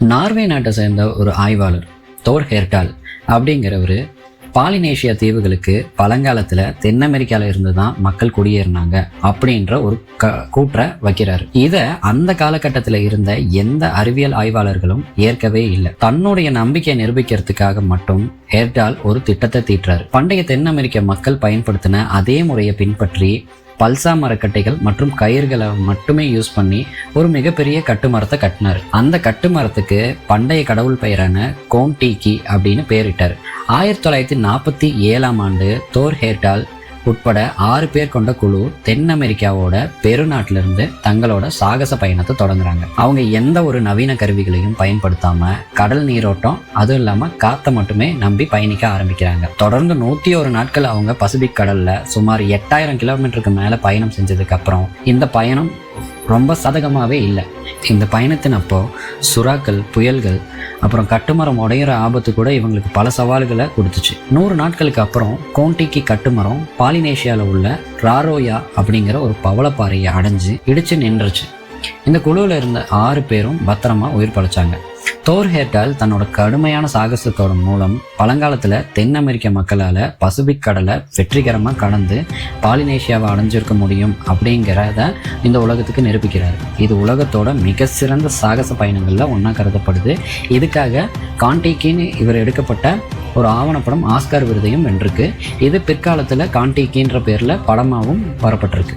Norway நாட்டை சேர்ந்த ஒரு ஆய்வாளர் தோர் ஹெர்டால் அப்படிங்கிறவர் பாலினேஷியா தீவுகளுக்கு பழங்காலத்தில் தென் அமெரிக்காவில் இருந்து தான் மக்கள் குடியேறினாங்க அப்படின்ற ஒரு கூற்றை வைக்கிறார். இதை அந்த காலகட்டத்தில் இருந்த எந்த அறிவியல் ஆய்வாளர்களும் ஏற்கவே இல்லை. தன்னுடைய நம்பிக்கையை நிரூபிக்கிறதுக்காக மட்டும் ஹெர்டால் ஒரு திட்டத்தை தீட்டுறாரு. பண்டைய தென் அமெரிக்க மக்கள் பயன்படுத்தின அதே முறையை பின்பற்றி பல்சா மரக்கட்டைகள் மற்றும் கயிறுகளை மட்டுமே யூஸ் பண்ணி ஒரு மிகப்பெரிய கட்டுமரத்தை கட்டினார். அந்த கட்டுமரத்துக்கு பண்டைய கடவுள் பெயரான கோன்டீக்கி அப்படின்னு பெயரிட்டார். 1947 தோர் ஹெர்டால் உட்பட 6 பேர் கொண்ட குழு தென் அமெரிக்காவோட பெருநாட்டிலிருந்து தங்களோட சாகச பயணத்தை தொடங்குறாங்க. அவங்க எந்த ஒரு நவீன கருவிகளையும் பயன்படுத்தாம கடல் நீரோட்டம் அதுவும் இல்லாம காத்த மட்டுமே நம்பி பயணிக்க ஆரம்பிக்கிறாங்க. தொடர்ந்து 101 நாட்கள் அவங்க பசிபிக் கடல்ல சுமார் 8000 கிலோமீட்டருக்கு மேல பயணம் செஞ்சதுக்கு அப்புறம் இந்த பயணம் ரொம்ப சாதகமாகவே இல்லை. இந்த பயணத்தின் அப்போ சுறாக்கள், புயல்கள், அப்புறம் கட்டுமரம் உடையிற ஆபத்து கூட இவங்களுக்கு பல சவால்களை கொடுத்துச்சு. 100 நாட்களுக்கு அப்புறம் கோன்டிக்கி கட்டுமரம் பாலினேஷியாவில் உள்ள ராரோயா அப்படிங்கிற ஒரு பவளப்பாறையை அடைஞ்சு இடிச்சு நின்றுச்சு. இந்த குழுவில் இருந்த 6 பேரும் பத்திரமா உயிர் பழைச்சாங்க. தோர் ஹெர்டால் தன்னோட கடுமையான சாகசத்தோட மூலம் பழங்காலத்தில் தென் அமெரிக்க மக்களால் பசிபிக் கடலை வெற்றிகரமாக கடந்து பாலினேஷியாவை அடைஞ்சிருக்க முடியும் அப்படிங்கிறத இந்த உலகத்துக்கு நிரூபிக்கிறார். இது உலகத்தோட மிக சிறந்த சாகச பயணங்களில் ஒன்றா கருதப்படுது. இதுக்காக கான்டிக்கின்னு இவர் எடுக்கப்பட்ட ஒரு ஆவணப்படம் ஆஸ்கார் விருதையும் வென்றிருக்கு. இது பிற்காலத்தில் கான்டிக்கின்ற பேரில் படமாகவும் வரப்பட்டிருக்கு.